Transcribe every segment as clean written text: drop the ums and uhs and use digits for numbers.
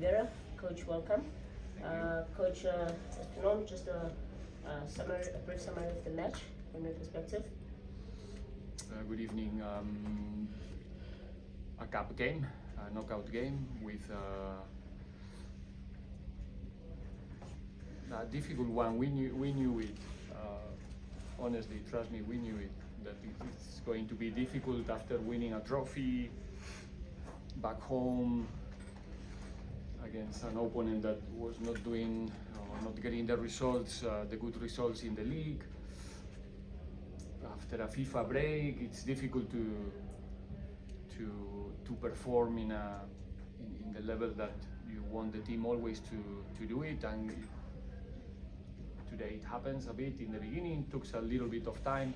Vera, Coach, welcome. Coach, just a brief summary of the match from your perspective. Good evening. A cup game, a knockout game with a difficult one. We knew it. Honestly, trust me, we knew it. That it's going to be difficult after winning a trophy back home against an opponent that was not doing, not getting the results, the good results in the league. After a FIFA break, it's difficult to perform in the level that you want the team always to do it, and today it happens a bit. In the beginning, it took a little bit of time.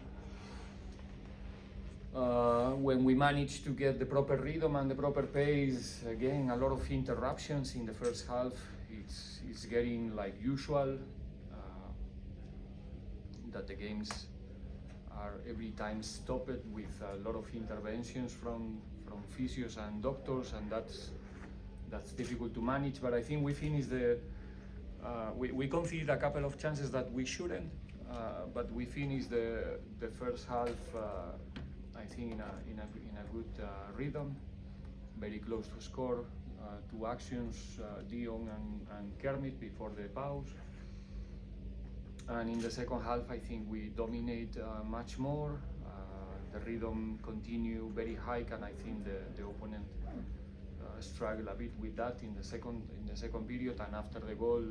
When we managed to get the proper rhythm and the proper pace, again, a lot of interruptions in the first half. It's getting like usual, that the games are every time stopped with a lot of interventions from physios and doctors, and that's difficult to manage. But I think we finished we conceded a couple of chances that we shouldn't, but we finished the first half, I think in a good rhythm, very close to score. Two actions, Dion and Kermit before the pause. And in the second half, I think we dominate much more. The rhythm continue very high, and I think the opponent struggled a bit with that in the second period. And after the goal,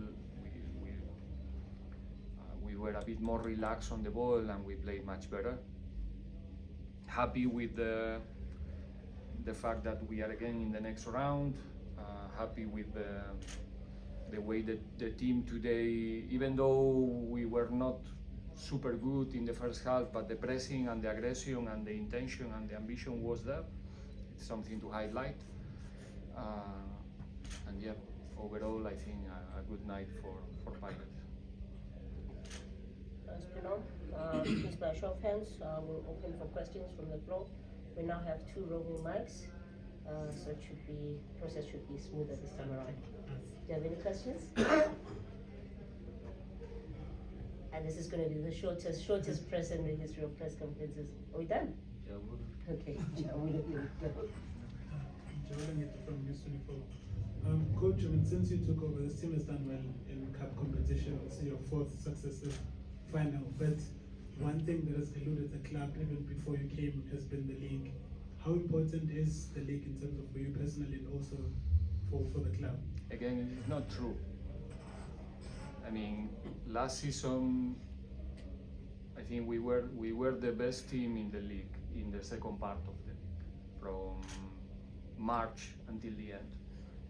we were a bit more relaxed on the ball and we played much better. Happy with the fact that we are again in the next round. Happy with the way that the team today, even though we were not super good in the first half, but the pressing and the aggression and the intention and the ambition was there. It's something to highlight. And yeah, overall, I think a good night for Pirates. Please, by show of hands, we'll open for questions from the floor. We now have 2 roving mics, so process should be smoother this time around. Do you have any questions? And this is going to be the shortest press in the history of press conferences. Are we done? Okay. Coach, since you took over, this team has done well in cup competition. It's your 4th successive final. But one thing that has eluded the club even before you came has been the league. How important is the league in terms of for you personally and also for the club? Again, it's not true. I mean, last season, I think we were the best team in the league in the second part of the league, from March until the end.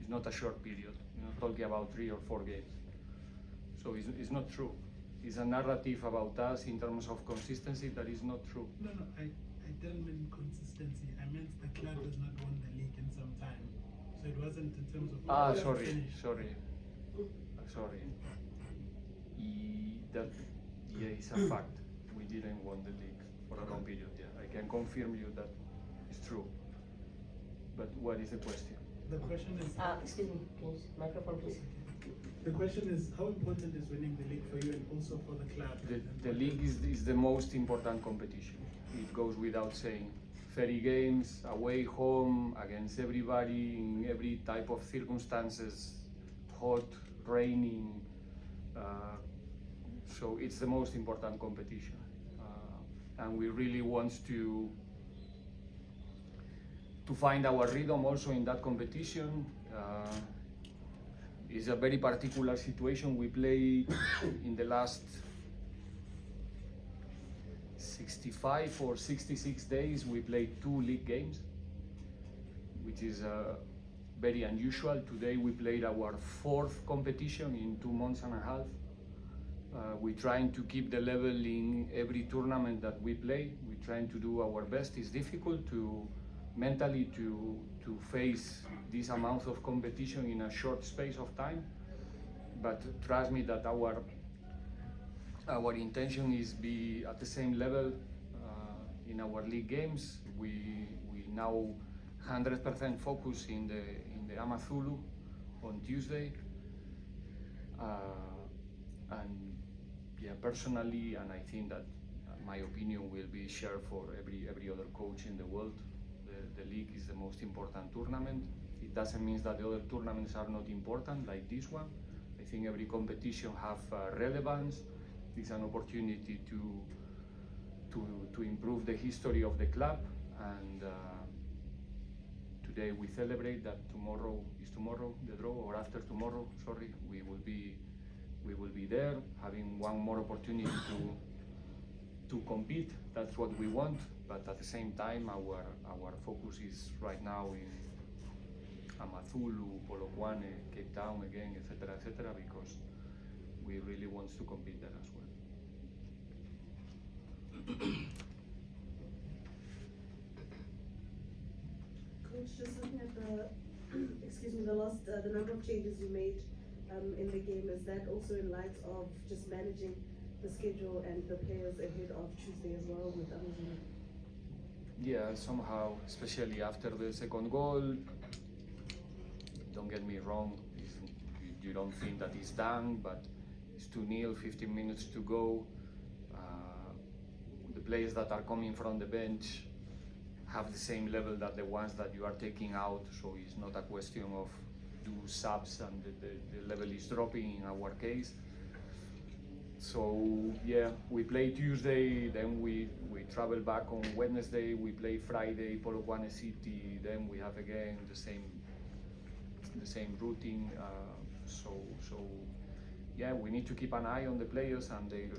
It's not a short period. You're not talking about 3 or 4 games. So it's not true. It's a narrative about us in terms of consistency that is not true. No, I didn't mean consistency. I meant the club has not won the league in some time. So it wasn't in terms of Sorry. It's a fact. We didn't win the league for a long period. Yeah, I can confirm you that it's true. But what is the question? The question is. Excuse me, please. Microphone, please. The question is, how important is winning the league for you and also for the club? The league is the most important competition. It goes without saying. 30 games, away, home, against everybody, in every type of circumstances, hot, raining. So it's the most important competition. And we really want to find our rhythm also in that competition. It's a very particular situation. We play in the last 65 or 66 days, we played 2 league games, which is very unusual. Today we played our 4th competition in 2 months and a half. We're trying to keep the level in every tournament that we play. We're trying to do our best. It's difficult to mentally to face this amount of competition in a short space of time, but trust me that our intention is be at the same level in our league games. We now 100% focus in the Amazulu on Tuesday. And yeah, personally, and I think that my opinion will be shared for every other coach in the world, the league is the most important tournament. It doesn't mean that the other tournaments are not important, like this one. I think every competition have relevance. It's an opportunity to improve the history of the club, and today we celebrate that tomorrow, the draw, or after tomorrow, sorry, we will be there, having one more opportunity to compete. That's what we want, but at the same time, our focus is right now in Amazulu, Polokwane, Cape Town again, etc., because we really want to compete there as well. Coach, just looking at the, the number of changes you made in the game, is that also in light of just managing the schedule and the players ahead of Tuesday as well with Amazulu? Yeah, somehow, especially after the second goal, don't get me wrong, you don't think that it's done, but it's 2-0, 15 minutes to go. The players that are coming from the bench have the same level that the ones that you are taking out, so it's not a question of do subs and the level is dropping in our case. So yeah, we play Tuesday, then we travel back on Wednesday, we play Friday, Polokwane City, then we have again the same routine. So yeah, we need to keep an eye on the players and their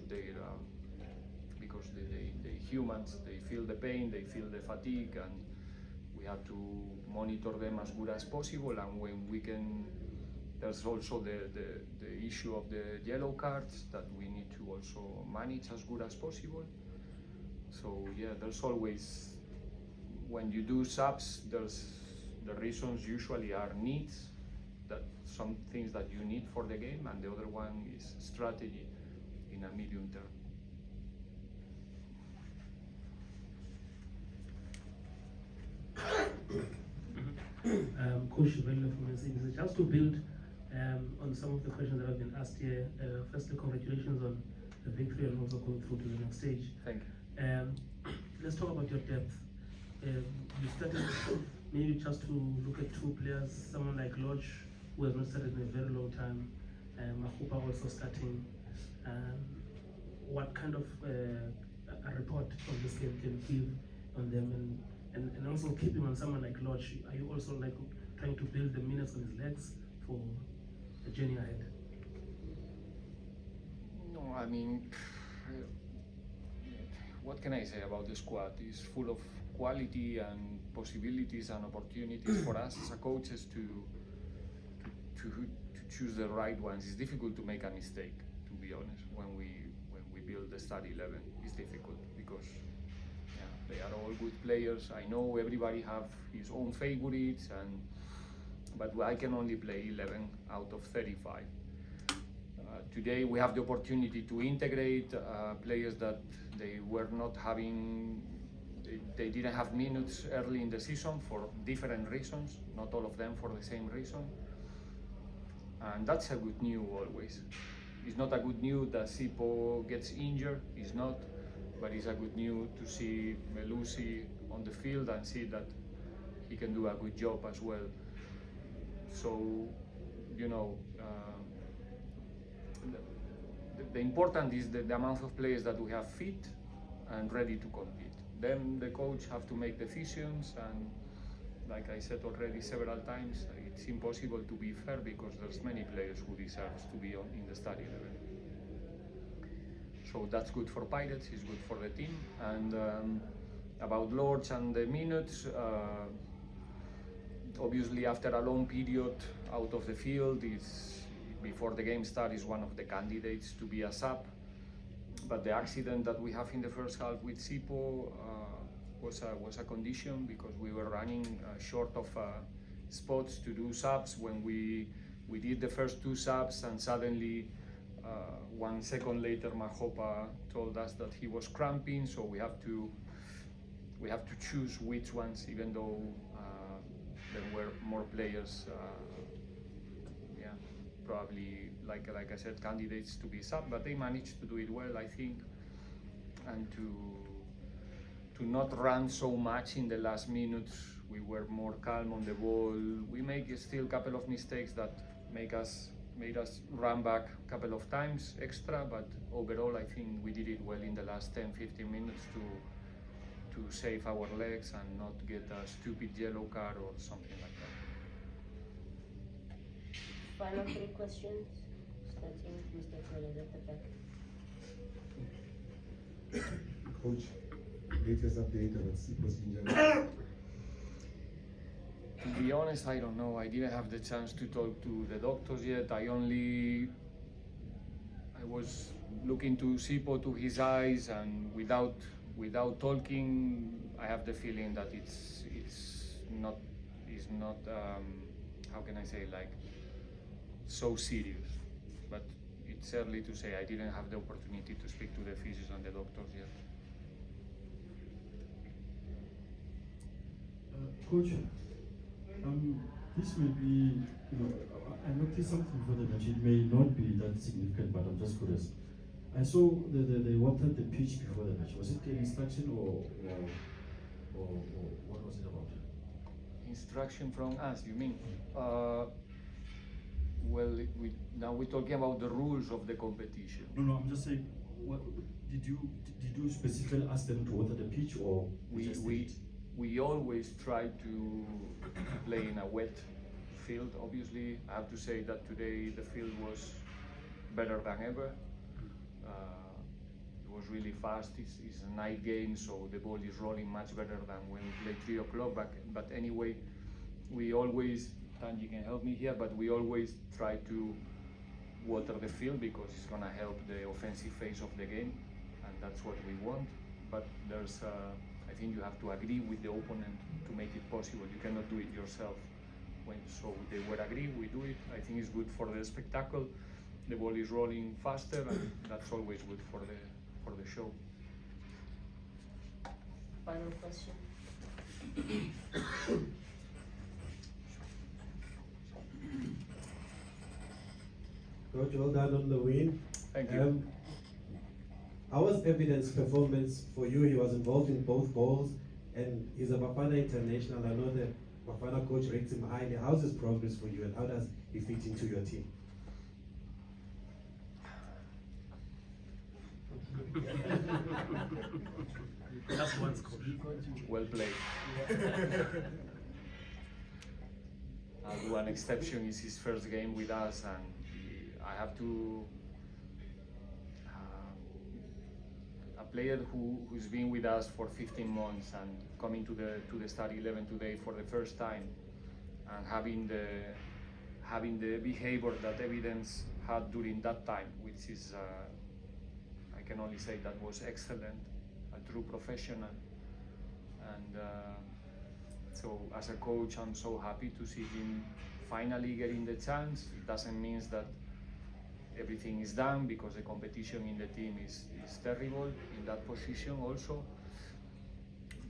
because they humans, they feel the pain, they feel the fatigue, and we have to monitor them as good as possible. And when we can, there's also the issue of the yellow cards that we need to also manage as good as possible. So yeah, there's always, when you do subs, there's the reasons usually are needs, that some things that you need for the game, and the other one is strategy in a medium term. Coach Vella from NCBC. Just to build on some of the questions that have been asked here. Firstly, congratulations on the victory and also going through to the next stage. Thank you. Let's talk about your depth. You started maybe just to look at two players, someone like Lodge, who has not started in a very long time, Mahupa also starting. What kind of a report from this game can you give on them, and also keeping on someone like Lodge? Are you also like trying to build the minutes on his legs for the journey ahead? No, I mean, what can I say about the squad? It's full of quality and possibilities and opportunities for us as a coaches to choose the right ones. It's difficult to make a mistake, to be honest. When we build the start 11, it's difficult because they are all good players. I know everybody have his own favorites, but I can only play 11 out of 35. Today we have the opportunity to integrate players that they were not having, they didn't have minutes early in the season for different reasons, not all of them for the same reason. And that's a good news always. It's not a good news that Sipo gets injured, it's not, but it's a good news to see Melusi on the field and see that he can do a good job as well. So, you know, the important is the amount of players that we have fit and ready to compete. Then the coach have to make decisions, and like I said already several times, it's impossible to be fair because there's many players who deserve to be in the starting 11. So that's good for Pirates, it's good for the team. And about Lords and the minutes, obviously after a long period out of the field, before the game starts, is one of the candidates to be a sub. But the accident that we have in the first half with Sipo was a condition because we were running short of spots to do subs when we did the first two subs, and suddenly 1 second later Mahopa told us that he was cramping, so we have to choose which ones, even though there were more players probably, like I said, candidates to be sub, but they managed to do it well, I think, and to not run so much in the last minutes. We were more calm on the ball. We make still a couple of mistakes that made us run back a couple of times extra, but overall I think we did it well in the last 10-15 minutes to save our legs and not get a stupid yellow card or something like that. Final 3 questions, starting with Mr. Flores at the back. Coach, latest update on Sipo's injury. To be honest, I don't know. I didn't have the chance to talk to the doctors yet. I was looking to Sipo, to his eyes, and without talking, I have the feeling that it's not how can I say, like, so serious. But it's early to say. I didn't have the opportunity to speak to the physios and the doctors yet. Coach, this may be, I noticed something for the match. It may not be that significant, but I'm just curious. I saw they watered the pitch before the match. Was it an instruction or what was it about? Instruction from us, you mean? Well, now we're talking about the rules of the competition. No, I'm just saying. What did you specifically ask them to water the pitch, or we always try to play in a wet field. Obviously, I have to say that today the field was better than ever. It was really fast. It's a night game, so the ball is rolling much better than when we play 3 o'clock. But anyway, we always, Tanji can help me here, but we always try to water the field because it's gonna help the offensive phase of the game, and that's what we want. But there's I think you have to agree with the opponent to make it possible. You cannot do it yourself. So they will agree, we do it. I think it's good for the spectacle. The ball is rolling faster, and that's always good for the show. Final question. Coach, well done on the win. Thank you. How was Evidence' performance for you? He was involved in both goals, and he's a Bafana international. I know the Bafana coach rates him highly. How's his progress for you, and how does he fit into your team? Just once, coach. Well played. I'll do an exception. It's his first game with us, and I have to. A player who's been with us for 15 months and coming to the start 11 today for the first time, and having the behavior that Evidence had during that time, which is I can only say that was excellent, a true professional, and so as a coach I'm so happy to see him finally getting the chance. It doesn't mean that everything is done, because the competition in the team is terrible in that position also,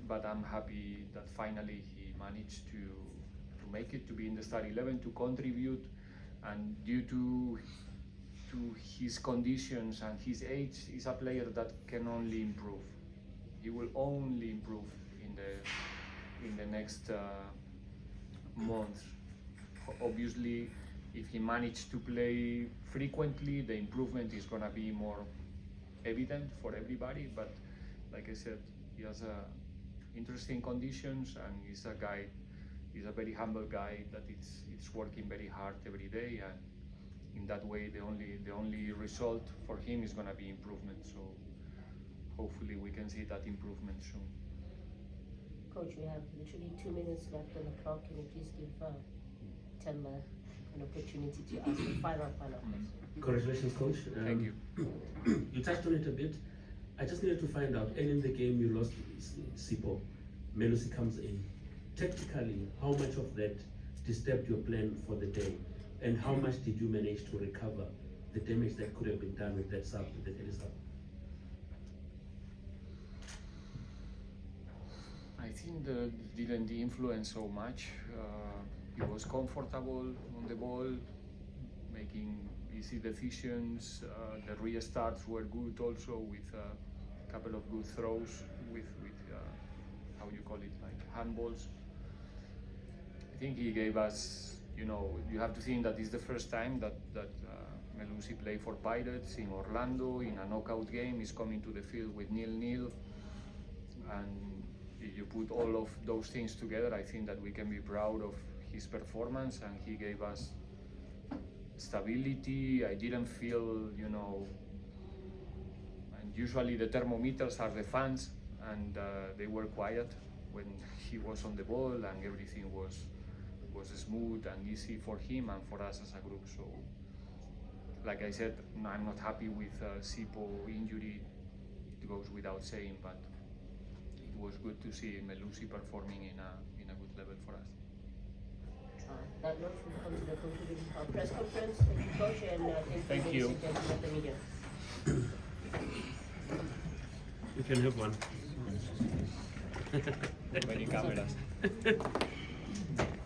but I'm happy that finally he managed to make it, to be in the start 11, to contribute, and due to his conditions and his age, is a player that can only improve. He will only improve in the next months. Obviously, if he managed to play frequently, the improvement is gonna be more evident for everybody. But like I said, he has interesting conditions, and he's a very humble guy that it's working very hard every day, and in that way the only result for him is gonna be improvement. So hopefully we can see that improvement soon. Coach, we have literally 2 minutes left on the clock. Can you please give Temba an opportunity to ask the final question? Congratulations, coach. Thank you. You touched on it a bit. I just needed to find out, and in the game you lost Sipo, Melusi comes in. Tactically, how much of that disturbed your plan for the day? And how much did you manage to recover the damage that could have been done with that sub, the daily sub? I think that didn't influence so much. He was comfortable on the ball, making easy decisions. The restarts were good also, with a couple of good throws with how you call it, like handballs. I think he gave us, you know, you have to think that it's the first time that Melusi played for Pirates in Orlando in a knockout game. He's coming to the field with 0-0, and if you put all of those things together, I think that we can be proud of his performance, and he gave us stability. I didn't feel, you know, and usually the thermometers are the fans, and they were quiet when he was on the ball, and everything was smooth and easy for him and for us as a group. So, like I said, I'm not happy with Sipo injury. It goes without saying, but it was good to see Melusi performing in a good level for us. That note, we come to the conclusion of our press conference. Thank you, Coach, and thank you, ladies and gentlemen of the media. You can have one. Many cameras.